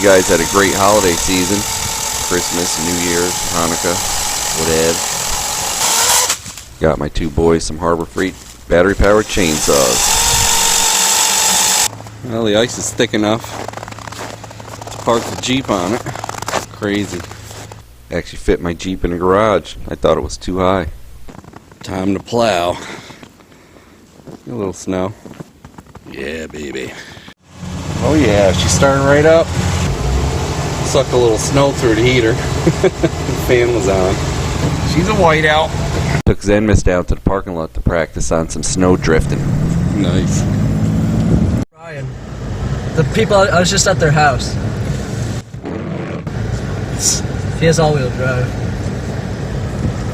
guys had a great holiday season. Christmas, New Year's, Hanukkah, whatever. Got my two boys some Harbor Freight battery-powered chainsaws. Well, the ice is thick enough to park the Jeep on it. It's crazy. Actually fit my Jeep in the garage. I thought it was too high. Time to plow. A little snow. Yeah, baby. Oh yeah, she's starting right up. Sucked a little snow through the heater. The fan was on. She's a whiteout. Took Xenmas down to the parking lot to practice on some snow drifting. Nice. Ryan, the people, I was just at their house. He has all-wheel drive.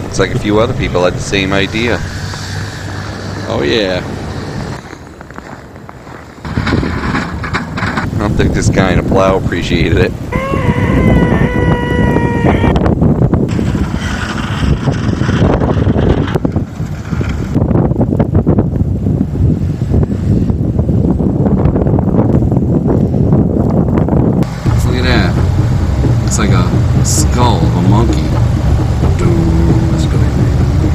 Looks like a few other people had the same idea. Oh yeah. I don't think this guy in a plow appreciated it. Look at that. Looks like a skull of a monkey. That's creepy.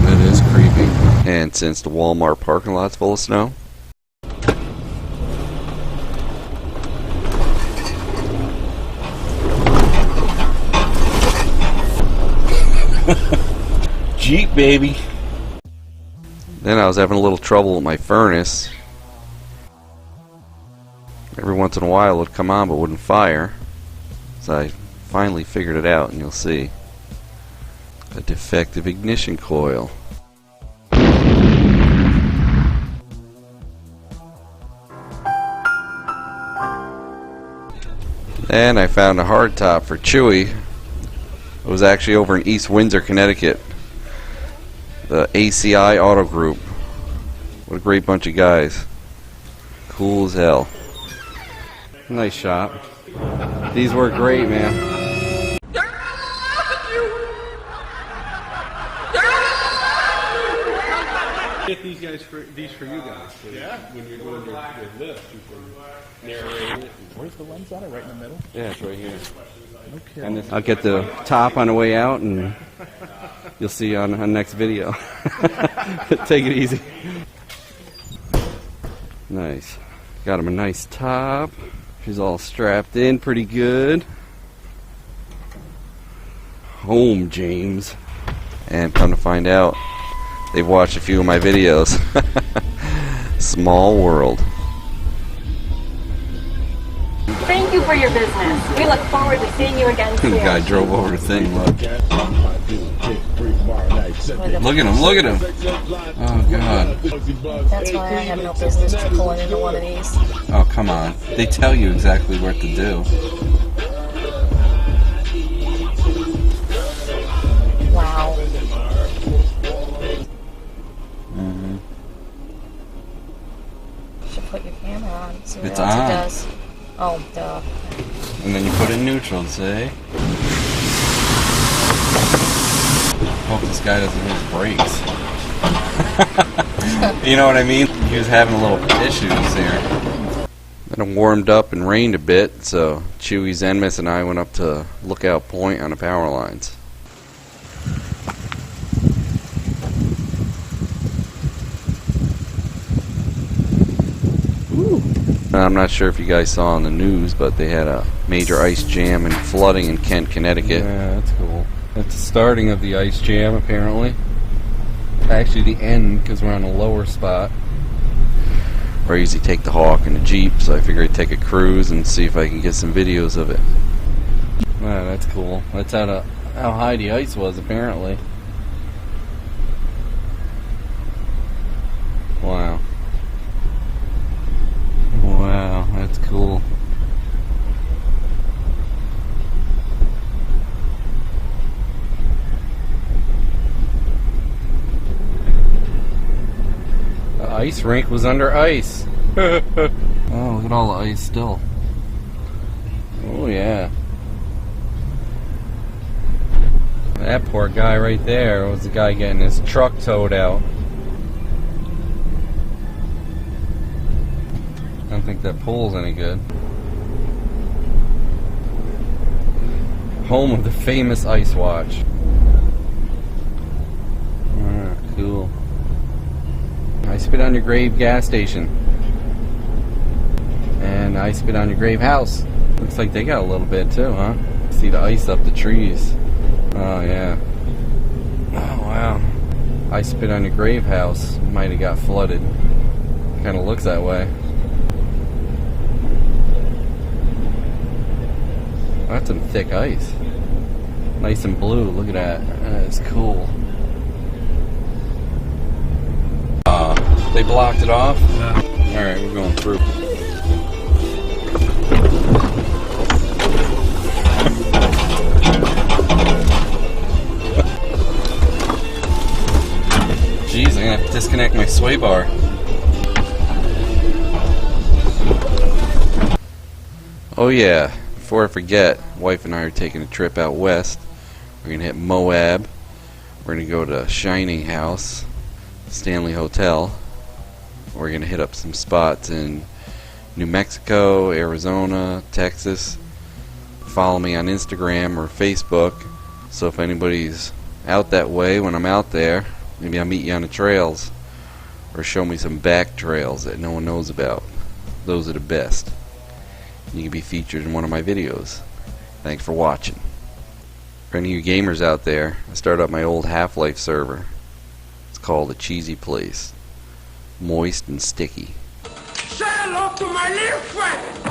That is creepy. And since the Walmart parking lot's full of snow, Jeep, baby. Then I was having a little trouble with my furnace. Every once in a while it would come on but wouldn't fire. So I finally figured it out, and you'll see. A defective ignition coil. And I found a hardtop for Chewy. It was actually over in East Windsor, Connecticut. The ACI Auto Group. What a great bunch of guys. Cool as hell. Nice shop. These work great, man. Get these guys for you guys. So yeah. When you're doing your lift, you can narrate it. Where's the lens on it? Right in the middle? Yeah, it's right here. Okay. And I'll get the top on the way out, and you'll see on the next video. Take it easy. Nice. Got him a nice top. She's all strapped in pretty good. Home, James. And come to find out, they've watched a few of my videos. Small world. Thank you for your business. We look forward to seeing you again soon. The guy drove over the thing, look. Look at him, look at him. Oh, God. That's why I have no business pulling into one of these. Oh, come on. They tell you exactly what to do. Wow. Mm-hmm. You should put your camera on. See what It's else on. it does. Oh, duh. And then you put it in neutral and say, hope this guy doesn't hit his brakes. You know what I mean? He was having a little issues there. Then it warmed up and rained a bit, so Chewy, Xenmas, and I went up to Lookout Point on the power lines. I'm not sure if you guys saw on the news, but they had a major ice jam and flooding in Kent, Connecticut. Yeah, that's cool. That's the starting of the ice jam, apparently. Actually, the end, because we're on a lower spot. I usually take the Hawk and the Jeep, so I figured I'd take a cruise and see if I can get some videos of it. Wow, that's cool. That's how high the ice was, apparently. Wow. Wow, that's cool. The ice rink was under ice. Oh, look at all the ice still. Oh, yeah. That poor guy right there was the guy getting his truck towed out. I don't think that pole's any good. Home of the famous Ice Watch. Ah, cool. I Spit on Your Grave gas station. And I Spit on Your Grave house. Looks like they got a little bit too, huh? See the ice up the trees. Oh, yeah. Oh, wow. I Spit on Your Grave house might have got flooded. Kind of looks that way. Oh, that's some thick ice. Nice and blue. Look at that. That is cool. They blocked it off? Yeah. Alright, we're going through. Jeez, I'm gonna have to disconnect my sway bar. Oh yeah, before I forget, wife and I are taking a trip out west. We're gonna hit MOAB. We're gonna go to Shining House, Stanley Hotel. We're gonna hit up some spots in New Mexico, Arizona, Texas. Follow me on Instagram or Facebook. So if anybody's out that way when I'm out there, maybe I'll meet you on the trails. Or show me some back trails that no one knows about. Those are the best. You can be featured in one of my videos. Thanks for watching. For any of you gamers out there, I started up my old Half-Life server. It's called the Cheezy Place. Moist and sticky. Say hello to my little friend!